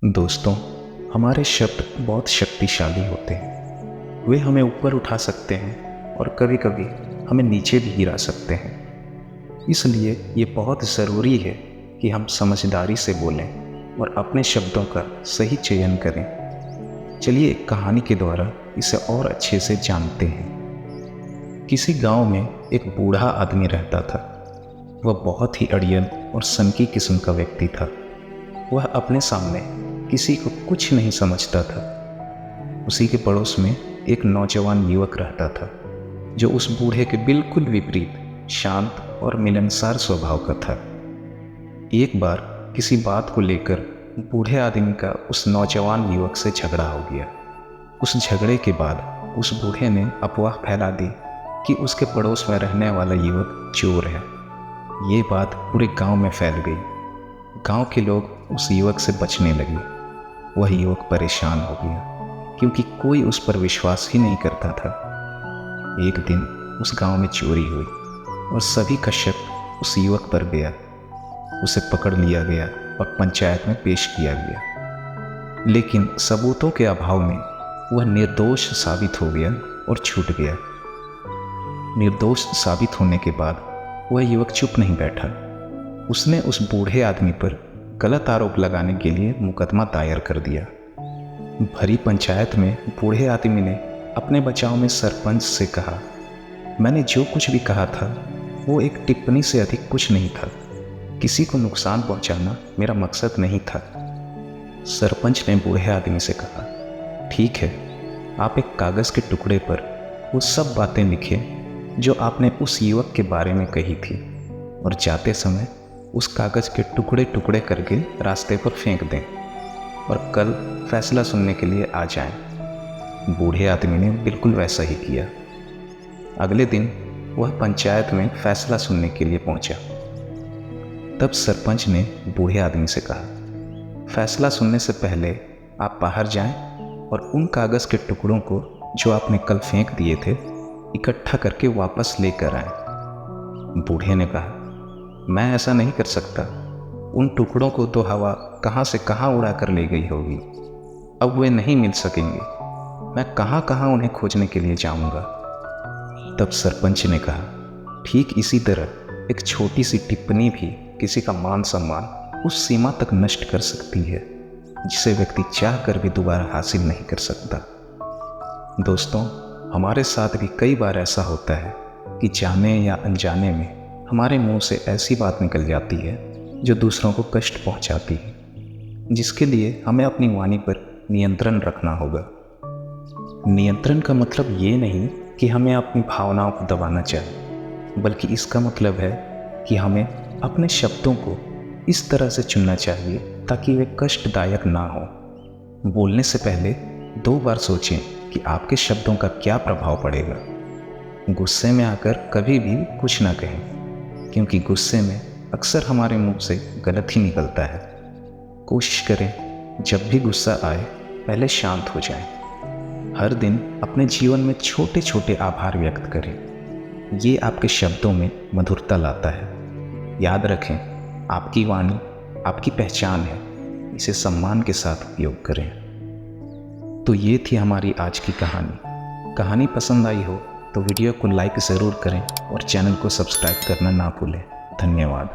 दोस्तों, हमारे शब्द बहुत शक्तिशाली होते हैं। वे हमें ऊपर उठा सकते हैं और कभी कभी हमें नीचे भी गिरा सकते हैं। इसलिए ये बहुत ज़रूरी है कि हम समझदारी से बोलें और अपने शब्दों का सही चयन करें। चलिए एक कहानी के द्वारा इसे और अच्छे से जानते हैं। किसी गांव में एक बूढ़ा आदमी रहता था। वह बहुत ही अड़ियल और सनकी किस्म का व्यक्ति था। वह अपने सामने किसी को कुछ नहीं समझता था। उसी के पड़ोस में एक नौजवान युवक रहता था जो उस बूढ़े के बिल्कुल विपरीत शांत और मिलनसार स्वभाव का था। एक बार किसी बात को लेकर बूढ़े आदमी का उस नौजवान युवक से झगड़ा हो गया। उस झगड़े के बाद उस बूढ़े ने अफवाह फैला दी कि उसके पड़ोस में रहने वाला युवक चोर है। ये बात पूरे गांव में फैल गई। गांव के लोग उस युवक से बचने लगे। वह युवक परेशान हो गया क्योंकि कोई उस पर विश्वास ही नहीं करता था। एक दिन उस गांव में चोरी हुई और सभी का शक उस युवक पर गया। उसे पकड़ लिया गया और पंचायत में पेश किया गया, लेकिन सबूतों के अभाव में वह निर्दोष साबित हो गया और छूट गया। निर्दोष साबित होने के बाद वह युवक चुप नहीं बैठा। उसने उस बूढ़े आदमी पर गलत आरोप लगाने के लिए मुकदमा दायर कर दिया। भरी पंचायत में बूढ़े आदमी ने अपने बचाव में सरपंच से कहा, मैंने जो कुछ भी कहा था वो एक टिप्पणी से अधिक कुछ नहीं था। किसी को नुकसान पहुंचाना मेरा मकसद नहीं था। सरपंच ने बूढ़े आदमी से कहा, ठीक है, आप एक कागज़ के टुकड़े पर वो सब बातें लिखें जो आपने उस युवक के बारे में कही थी और जाते समय उस कागज़ के टुकड़े टुकड़े करके रास्ते पर फेंक दें और कल फैसला सुनने के लिए आ जाएं। बूढ़े आदमी ने बिल्कुल वैसा ही किया। अगले दिन वह पंचायत में फैसला सुनने के लिए पहुंचा। तब सरपंच ने बूढ़े आदमी से कहा, फैसला सुनने से पहले आप बाहर जाएं और उन कागज़ के टुकड़ों को जो आपने कल फेंक दिए थे इकट्ठा करके वापस लेकर आएं। बूढ़े ने कहा, मैं ऐसा नहीं कर सकता। उन टुकड़ों को तो हवा कहाँ से कहाँ उड़ा कर ले गई होगी। अब वे नहीं मिल सकेंगे। मैं कहाँ कहाँ उन्हें खोजने के लिए जाऊंगा। तब सरपंच ने कहा, ठीक इसी तरह एक छोटी सी टिप्पणी भी किसी का मान सम्मान उस सीमा तक नष्ट कर सकती है जिसे व्यक्ति चाह कर भी दोबारा हासिल नहीं कर सकता। दोस्तों, हमारे साथ भी कई बार ऐसा होता है कि जाने या अनजाने में हमारे मुंह से ऐसी बात निकल जाती है जो दूसरों को कष्ट पहुंचाती है, जिसके लिए हमें अपनी वाणी पर नियंत्रण रखना होगा। नियंत्रण का मतलब ये नहीं कि हमें अपनी भावनाओं को दबाना चाहिए, बल्कि इसका मतलब है कि हमें अपने शब्दों को इस तरह से चुनना चाहिए ताकि वे कष्टदायक ना हो। बोलने से पहले 2 बार सोचें कि आपके शब्दों का क्या प्रभाव पड़ेगा। गुस्से में आकर कभी भी कुछ ना कहें, क्योंकि गुस्से में अक्सर हमारे मुंह से गलत ही निकलता है। कोशिश करें जब भी गुस्सा आए पहले शांत हो जाएं। हर दिन अपने जीवन में छोटे छोटे आभार व्यक्त करें। ये आपके शब्दों में मधुरता लाता है। याद रखें, आपकी वाणी आपकी पहचान है। इसे सम्मान के साथ उपयोग करें। तो ये थी हमारी आज की कहानी। कहानी पसंद आई हो तो वीडियो को लाइक ज़रूर करें और चैनल को सब्सक्राइब करना ना भूलें। धन्यवाद।